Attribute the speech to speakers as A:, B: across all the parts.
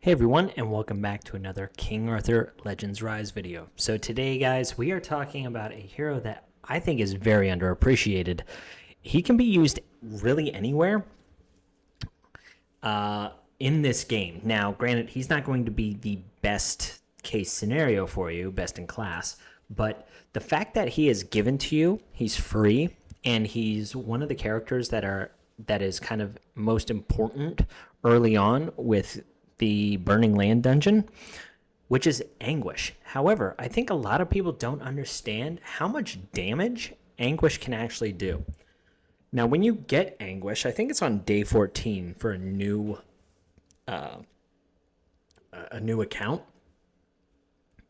A: Hey everyone, and welcome back to another King Arthur Legends Rise video. So today, guys, we are talking about a hero that I think is very underappreciated. He can be used really anywhere in this game. Now, granted, he's not going to be the best case scenario for you, best in class, but the fact that he is given to you, he's free, and he's one of the characters that is kind of most important early on with the Burning Land dungeon, which is Anguish. However, I think a lot of people don't understand how much damage Anguish can actually do. Now, when you get Anguish, I think it's on day 14 for a new account.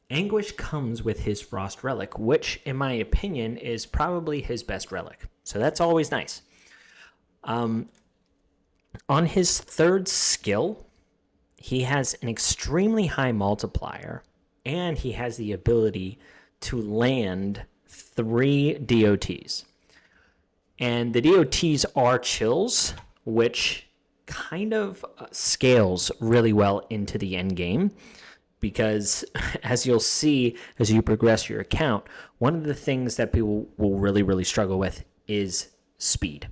A: Anguish comes with his Frost Relic, which, in my opinion, is probably his best relic. So that's always nice. On his third skill, he has an extremely high multiplier, and he has the ability to land 3 DOTs. And the DOTs are chills, which kind of scales really well into the end game, because as you'll see as you progress your account, one of the things that people will really struggle with is speed.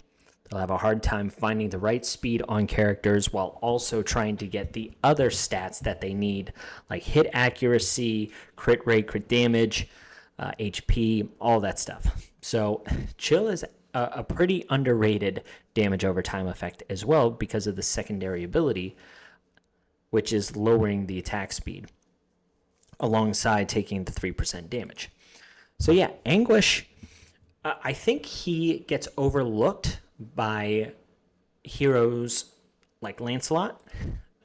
A: They'll have a hard time finding the right speed on characters while also trying to get the other stats that they need, like hit accuracy, crit rate, crit damage, HP, all that stuff. So Chill is a pretty underrated damage over time effect as well because of the secondary ability, which is lowering the attack speed alongside taking the 3% damage. So yeah, Anguish, I think he gets overlooked by heroes like Lancelot.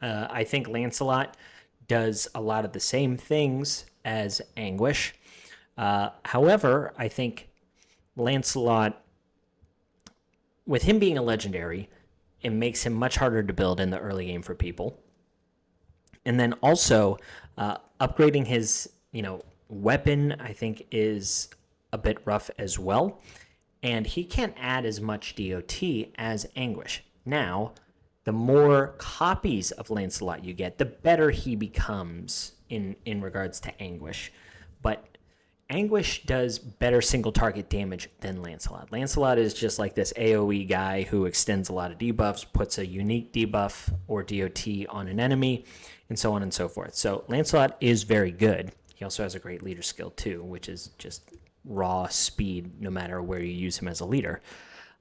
A: I think Lancelot does a lot of the same things as Anguish. However, I think Lancelot, with him being a legendary, it makes him much harder to build in the early game for people. And then also, upgrading his weapon, I think, is a bit rough as well. And he can't add as much DOT as Anguish. Now, the more copies of Lancelot you get, the better he becomes in regards to Anguish. But Anguish does better single target damage than Lancelot. Lancelot is just like this AoE guy who extends a lot of debuffs, puts a unique debuff or DOT on an enemy, and so on and so forth. So Lancelot is very good. He also has a great leader skill too, which is just raw speed no matter where you use him as a leader.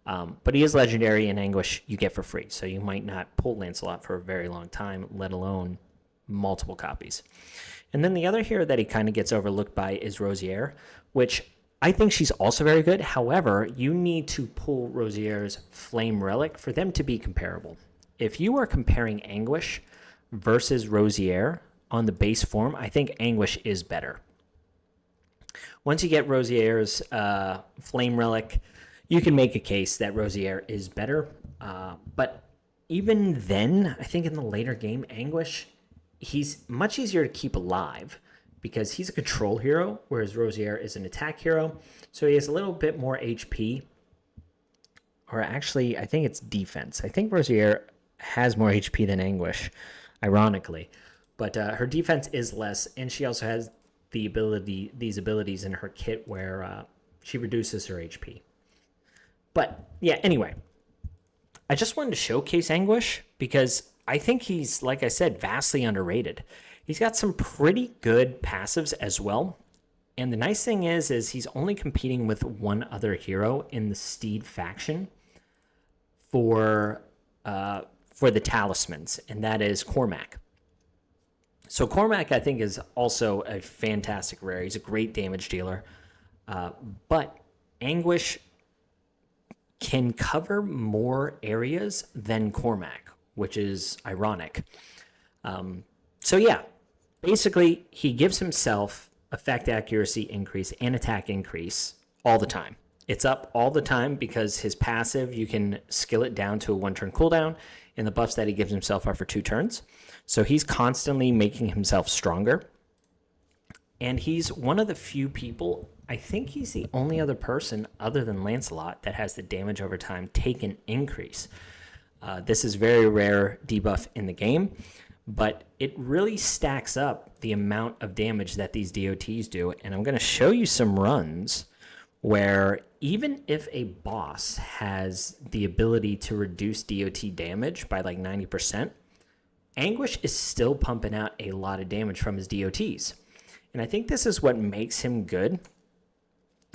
A: But he is legendary, and Anguish you get for free, so you might not pull Lancelot for a very long time, let alone multiple copies. And then the other hero that he kind of gets overlooked by is Rosier, which I think she's also very good. However, you need to pull Rosier's Flame Relic for them to be comparable. If you are comparing Anguish versus Rosier on the base form, I think Anguish is better. Once you get Rosier's Flame Relic, you can make a case that Rosier is better. But even then, I think in the later game, Anguish, he's much easier to keep alive because he's a control hero, whereas Rosier is an attack hero. So he has a little bit more HP. Or actually, I think it's defense. I think Rosier has more HP than Anguish, ironically. But her defense is less, and she also has these abilities in her kit where she reduces her HP. But yeah, anyway, I just wanted to showcase Anguish because I think he's, like I said, vastly underrated. He's got some pretty good passives as well. And the nice thing is he's only competing with one other hero in the Steed faction for the talismans, and that is Cormac. So Cormac, I think, is also a fantastic rare. He's a great damage dealer. But Anguish can cover more areas than Cormac, which is ironic. So yeah, basically, he gives himself effect accuracy increase and attack increase all the time. It's up all the time because his passive, you can skill it down to a 1-turn cooldown, and the buffs that he gives himself are for 2 turns. So he's constantly making himself stronger. And he's one of the few people, I think he's the only other person other than Lancelot that has the damage over time take an increase. This is very rare debuff in the game, but it really stacks up the amount of damage that these DOTs do. And I'm going to show you some runs where even if a boss has the ability to reduce DOT damage by like 90%, Anguish is still pumping out a lot of damage from his DOTs. And I think this is what makes him good,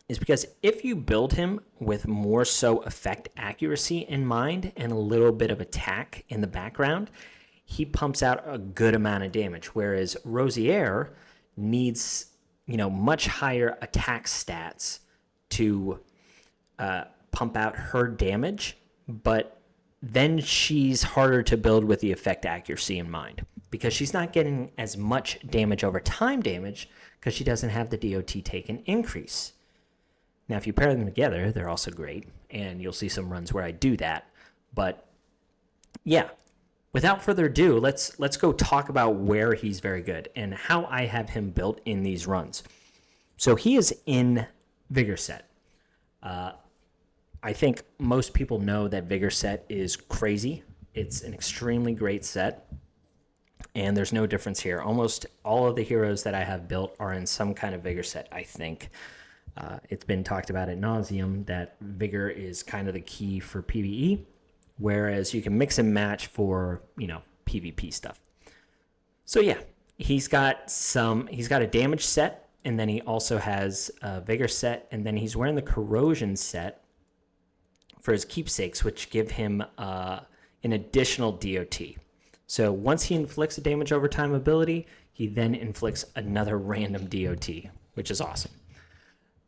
A: is because if you build him with more so effect accuracy in mind and a little bit of attack in the background, he pumps out a good amount of damage. Whereas Rosier needs, much higher attack stats to pump out her damage, but then she's harder to build with the effect accuracy in mind because she's not getting as much damage over time damage because she doesn't have the DOT taken increase. Now, if you pair them together, they're also great, and you'll see some runs where I do that. But yeah, without further ado, let's go talk about where he's very good and how I have him built in these runs. So he is in Vigor Set. I think most people know that Vigor Set is crazy. It's an extremely great set, and there's no difference here. Almost all of the heroes that I have built are in some kind of Vigor Set, I think. It's been talked about ad nauseum that Vigor is kind of the key for PvE, whereas you can mix and match for, PvP stuff. So yeah, he's got a damage set, and then he also has a Vigor set, and then he's wearing the Corrosion set for his keepsakes, which give him an additional DOT. So once he inflicts a damage over time ability, he then inflicts another random DOT, which is awesome.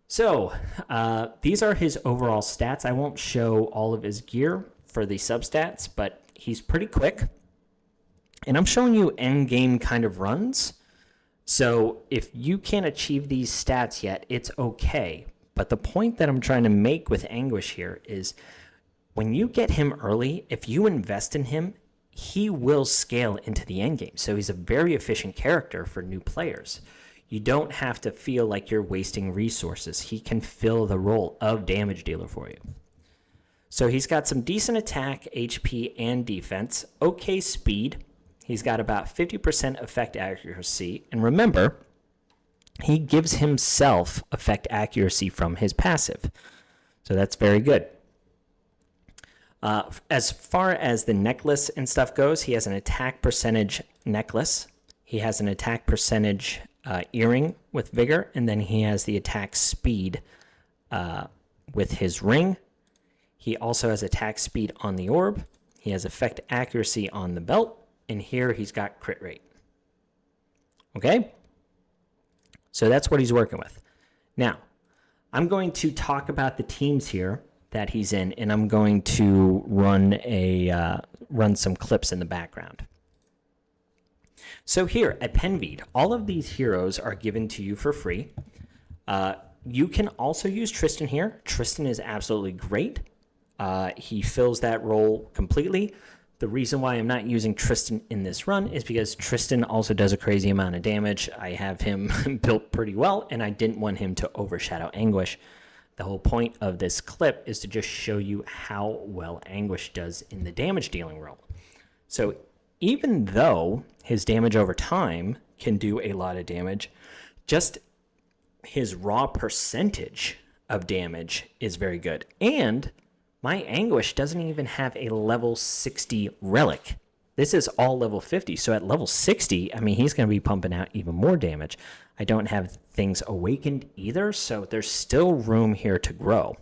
A: So these are his overall stats. I won't show all of his gear for the substats, but he's pretty quick. And I'm showing you end game kind of runs. So if you can't achieve these stats yet, it's okay. But the point that I'm trying to make with Anguish here is when you get him early, if you invest in him, he will scale into the end game. So he's a very efficient character for new players. You don't have to feel like you're wasting resources. He can fill the role of damage dealer for you. So he's got some decent attack, HP, and defense. Okay speed. He's got about 50% effect accuracy. And remember, he gives himself effect accuracy from his passive. So that's very good. As far as the necklace and stuff goes, he has an attack percentage necklace. He has an attack percentage earring with Vigor, and then he has the attack speed with his ring. He also has attack speed on the orb. He has effect accuracy on the belt, and here he's got crit rate. Okay? So that's what he's working with. Now, I'm going to talk about the teams here that he's in, and I'm going to run some clips in the background. So here at Penveed, all of these heroes are given to you for free. You can also use Tristan here. Tristan is absolutely great. He fills that role completely. The reason why I'm not using Tristan in this run is because Tristan also does a crazy amount of damage. I have him built pretty well, and I didn't want him to overshadow Anguish. The whole point of this clip is to just show you how well Anguish does in the damage dealing role. So even though his damage over time can do a lot of damage, just his raw percentage of damage is very good. And my Anguish doesn't even have a level 60 relic. This is all level 50. So at level 60, I mean, he's going to be pumping out even more damage. I don't have things awakened either, so there's still room here to grow.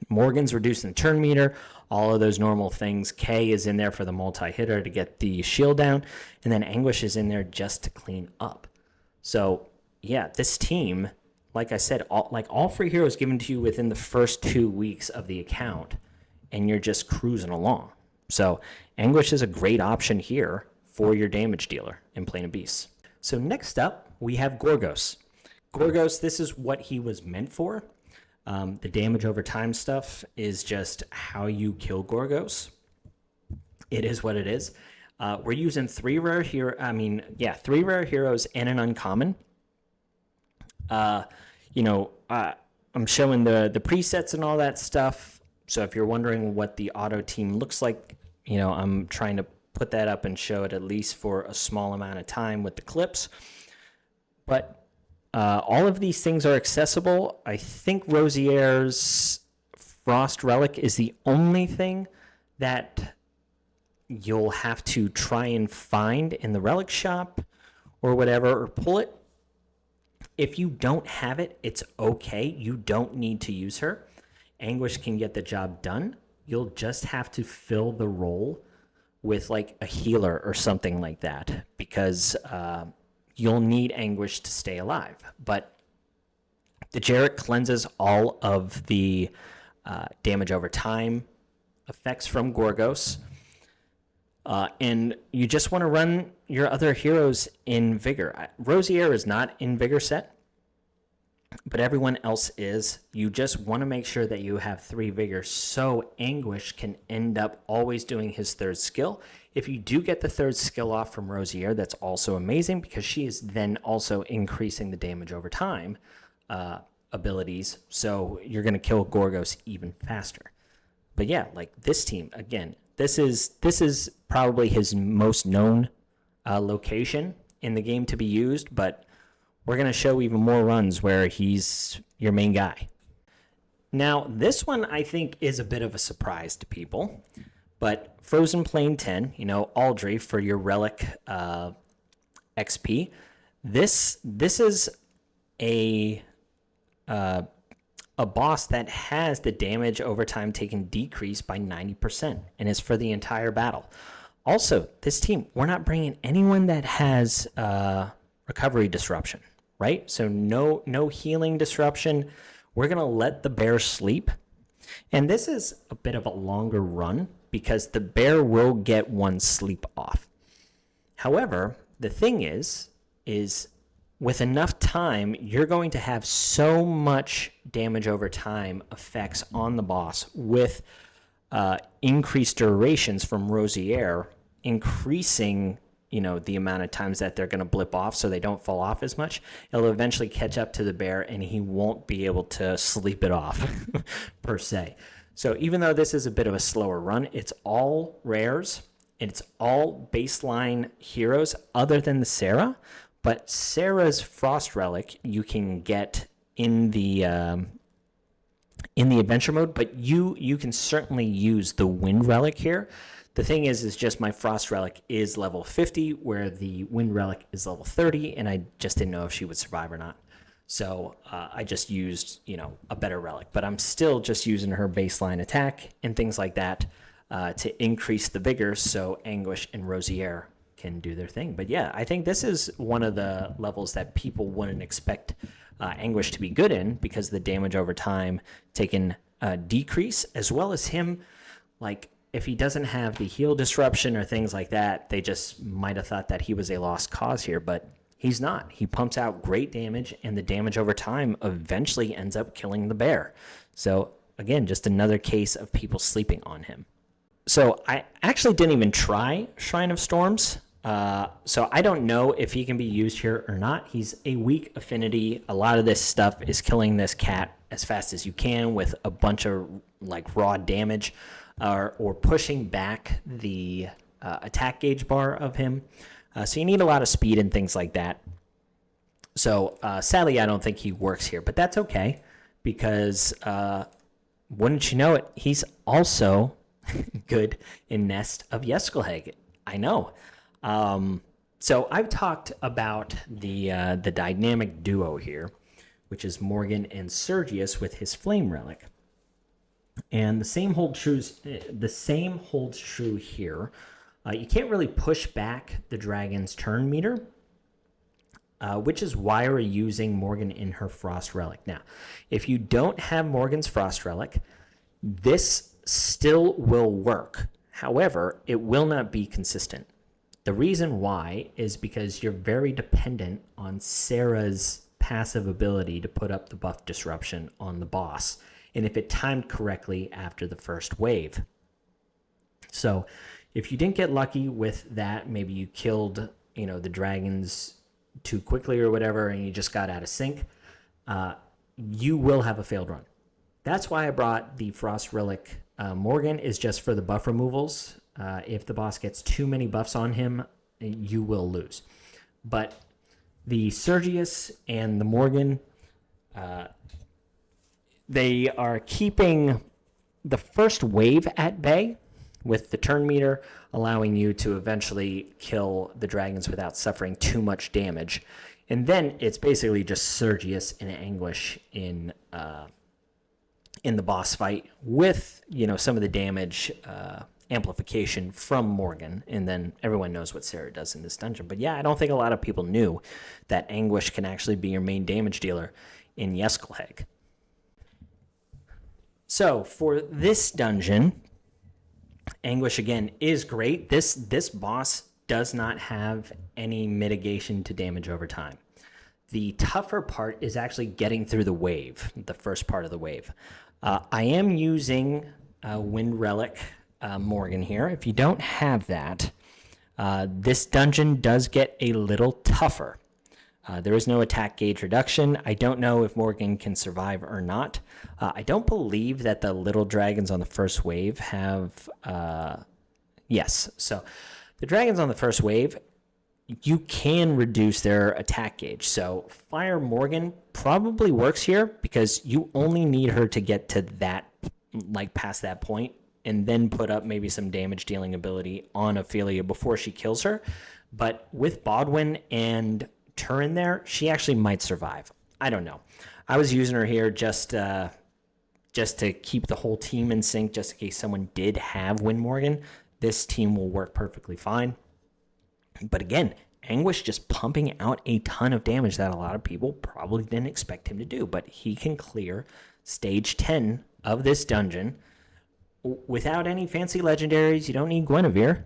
A: Morgan's reducing the turn meter, all of those normal things. K is in there for the multi-hitter to get the shield down, and then Anguish is in there just to clean up. So, yeah, this team, like I said, all free heroes given to you within the first 2 weeks of the account, and you're just cruising along. So, Anguish is a great option here for your damage dealer in Plane of Beasts. So next up, we have Gorgos. Gorgos, this is what he was meant for. The damage over time stuff is just how you kill Gorgos. It is what it is. We're using three rare heroes and an uncommon. I'm showing the presets and all that stuff. So if you're wondering what the auto team looks like, I'm trying to put that up and show it at least for a small amount of time with the clips. But all of these things are accessible. I think Rosiere's Frost Relic is the only thing that you'll have to try and find in the relic shop or whatever, or pull it. If you don't have it, it's okay. You don't need to use her. Anguish can get the job done. You'll just have to fill the role with like a healer or something like that, because you'll need Anguish to stay alive. But the Jarrett cleanses all of the damage over time effects from Gorgos. And you just want to run your other heroes in Vigor. Rosiere is not in Vigor set, but everyone else is. You just want to make sure that you have 3 Vigor so Anguish can end up always doing his 3rd skill. If you do get the 3rd skill off from Rosiere, that's also amazing, because she is then also increasing the damage over time abilities, so you're going to kill Gorgos even faster. But yeah, like this team, again, this is probably his most known location in the game to be used, but we're going to show even more runs where he's your main guy. Now, this one I think is a bit of a surprise to people, but Frozen Plain 10, Aldry for your Relic XP. This is a boss that has the damage over time taken decreased by 90% and is for the entire battle. Also, this team, we're not bringing anyone that has recovery disruption, right? So no healing disruption. We're going to let the bear sleep. And this is a bit of a longer run because the bear will get 1 sleep off. However, the thing is with enough time, you're going to have so much damage over time effects on the boss with increased durations from Rosiere, increasing the amount of times that they're going to blip off so they don't fall off as much. It'll eventually catch up to the bear and he won't be able to sleep it off per se. So even though this is a bit of a slower run, it's all rares and it's all baseline heroes other than the Sarah. But Sarah's Frost Relic you can get in the adventure mode, but you can certainly use the Wind Relic here. The thing is just my Frost Relic is level 50, where the Wind Relic is level 30, and I just didn't know if she would survive or not. So I just used, a better relic. But I'm still just using her baseline attack and things like that to increase the vigor so Anguish and Rosiere can do their thing. But yeah, I think this is one of the levels that people wouldn't expect Anguish to be good in, because the damage over time taken decrease, as well as him, like, if he doesn't have the heal disruption or things like that, they just might have thought that he was a lost cause here, but he's not. He pumps out great damage, and the damage over time eventually ends up killing the bear. So again, just another case of people sleeping on him. So I actually didn't even try Shrine of Storms. So I don't know if he can be used here or not. He's a weak affinity. A lot of this stuff is killing this cat as fast as you can with a bunch of like raw damage, or pushing back the attack gauge bar of him. So you need a lot of speed and things like that. So sadly, I don't think he works here, but that's okay, because wouldn't you know it, he's also good in Nest of Jeskelheg. I know. So I've talked about the dynamic duo here, which is Morgan and Sergius with his Flame Relic. And the same holds true here. You can't really push back the dragon's turn meter, which is why we're using Morgan in her Frost Relic. Now, if you don't have Morgan's Frost Relic, this still will work. However, it will not be consistent. The reason why is because you're very dependent on Sarah's passive ability to put up the buff disruption on the boss, and if it timed correctly after the first wave. So if you didn't get lucky with that, maybe you killed, the dragons too quickly or whatever, and you just got out of sync, you will have a failed run. That's why I brought the Frost Relic. Morgan is just for the buff removals, If the boss gets too many buffs on him, you will lose. But the Sergius and the Morgan, they are keeping the first wave at bay, with the turn meter allowing you to eventually kill the dragons without suffering too much damage. And then it's basically just Sergius and Anguish in the boss fight with, some of the damage amplification from Morgan. And then everyone knows what Sarah does in this dungeon. But yeah, I don't think a lot of people knew that Anguish can actually be your main damage dealer in Jeskelheg. So for this dungeon, Anguish, again, is great. This boss does not have any mitigation to damage over time. The tougher part is actually getting through the wave, the first part of the wave. I am using Wind Relic Morgan here. If you don't have that, this dungeon does get a little tougher. There is no attack gauge reduction. I don't know if Morgan can survive or not. I don't believe that the little dragons on the first wave have... yes, so the dragons on the first wave, you can reduce their attack gauge. So Fire Morgan probably works here because you only need her to get to that, past that point, and then put up maybe some damage dealing ability on Ophelia before she kills her. But with Bodwin and Turin there, she actually might survive. I don't know. I was using her here just to keep the whole team in sync, just in case someone did have Wind Morgan. This team will work perfectly fine. But again, Anguish just pumping out a ton of damage that a lot of people probably didn't expect him to do. But he can clear stage 10 of this dungeon without any fancy legendaries. You don't need Guinevere.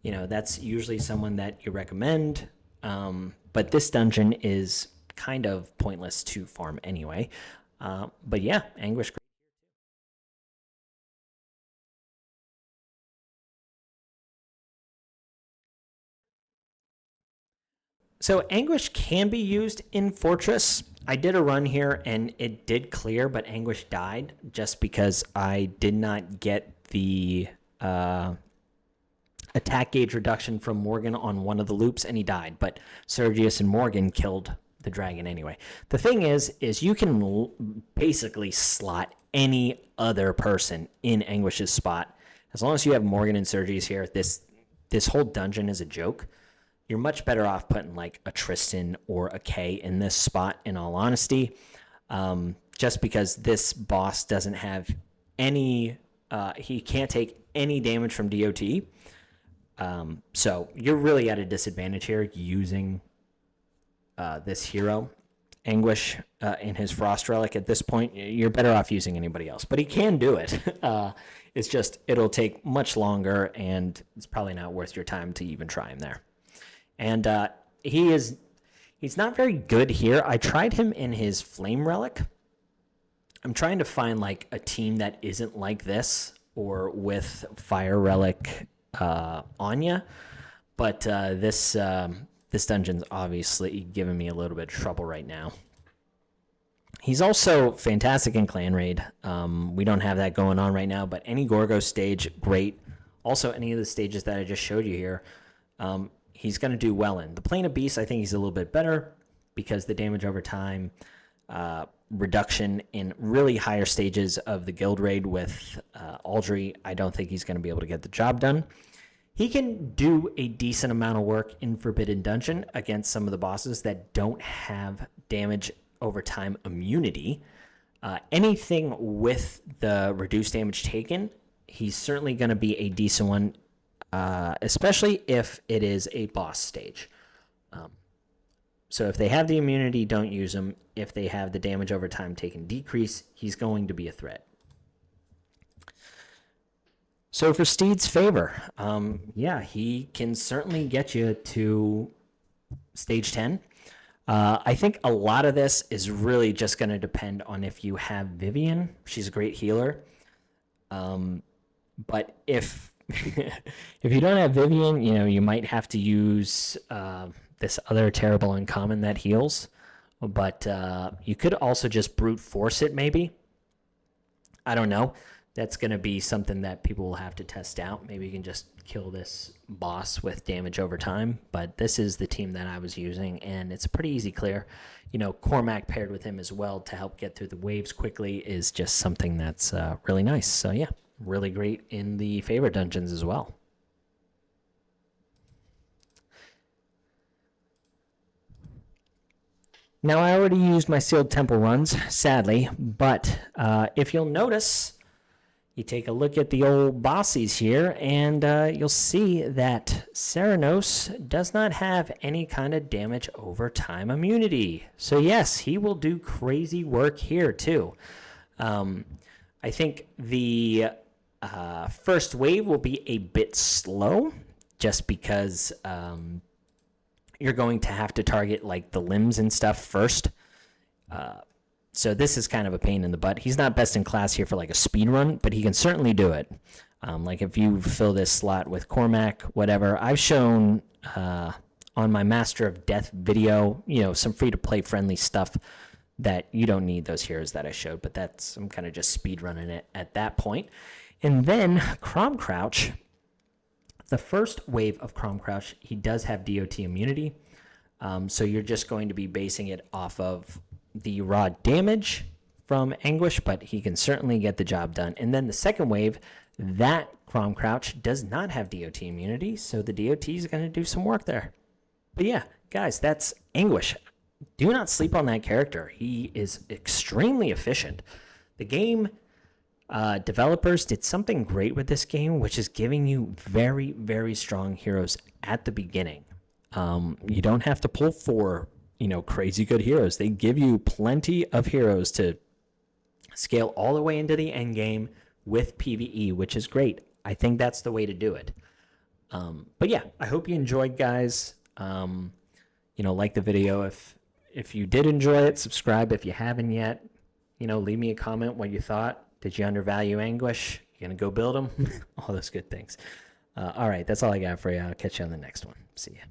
A: That's usually someone that you recommend. But this dungeon is kind of pointless to farm anyway. But yeah, Anguish. So Anguish can be used in Fortress. I did a run here and it did clear, but Anguish died just because I did not get the attack gauge reduction from Morgan on one of the loops, and he died. But Sergius and Morgan killed the dragon anyway. The thing is you can basically slot any other person in Anguish's spot. As long as you have Morgan and Sergius here, this whole dungeon is a joke. You're much better off putting a Tristan or a Kay in this spot, in all honesty, just because this boss doesn't have any, he can't take any damage from DOT. So you're really at a disadvantage here using this hero, Anguish, in his Frost Relic. At this point, you're better off using anybody else. But he can do it. It's just, it'll take much longer, and it's probably not worth your time to even try him there. And he's not very good here. I tried him in his Flame Relic. I'm trying to find a team that isn't like this, or with Fire Relic Anya, but this dungeon's obviously giving me a little bit of trouble right now. He's also fantastic in Clan Raid. We don't have that going on right now, but any Gorgo stage, great. Also, any of the stages that I just showed you here, he's going to do well in. The Plane of Beasts, I think he's a little bit better because the damage over time reduction in really higher stages of the Guild Raid with Aldry, I don't think he's going to be able to get the job done. He can do a decent amount of work in Forbidden Dungeon against some of the bosses that don't have damage over time immunity. Anything with the reduced damage taken, he's certainly going to be a decent one, especially if it is a boss stage. So if they have the immunity, don't use him. If they have the damage over time taken decrease, he's going to be a threat. So for Steed's favor, yeah, he can certainly get you to stage 10. I think a lot of this is really just going to depend on if you have Vivian. She's a great healer. But if if you don't have Vivian, you might have to use this other terrible uncommon that heals. But you could also just brute force it, maybe. I don't know. that's going to be something that people will have to test out. Maybe you can just kill this boss with damage over time, but this is the team that I was using, and it's a pretty easy clear. Cormac paired with him as well to help get through the waves quickly is just something that's really nice. So yeah, really great in the favorite dungeons as well. Now, I already used my sealed temple runs, sadly, but if you'll notice, you take a look at the old bossies here, and you'll see that Serenos does not have any kind of damage over time immunity. So yes, he will do crazy work here too. I think the first wave will be a bit slow, just because you're going to have to target like the limbs and stuff first. So this is kind of a pain in the butt. He's not best in class here for like a speed run, but he can certainly do it. Like if you fill this slot with Cormac, whatever. I've shown on my Master of Death video, some free-to-play friendly stuff that you don't need those heroes that I showed, but I'm kind of just speed running it at that point. And then Crom Crouch, the first wave of Crom Crouch, he does have DOT immunity. So you're just going to be basing it off of the raw damage from Anguish, but he can certainly get the job done. And then the second wave, that Crom Crouch does not have DOT immunity, so the DOT is going to do some work there. But yeah, guys, that's Anguish. Do not sleep on that character. He is extremely efficient. The game developers did something great with this game, which is giving you very, very strong heroes at the beginning. You don't have to pull for crazy good heroes. They give you plenty of heroes to scale all the way into the end game with PvE, which is great. I think that's the way to do it. But yeah, I hope you enjoyed, guys. Like the video. If you did enjoy it, subscribe if you haven't yet. Leave me a comment what you thought. Did you undervalue Anguish? You gonna go build them? All those good things. All right, that's all I got for you. I'll catch you on the next one. See ya.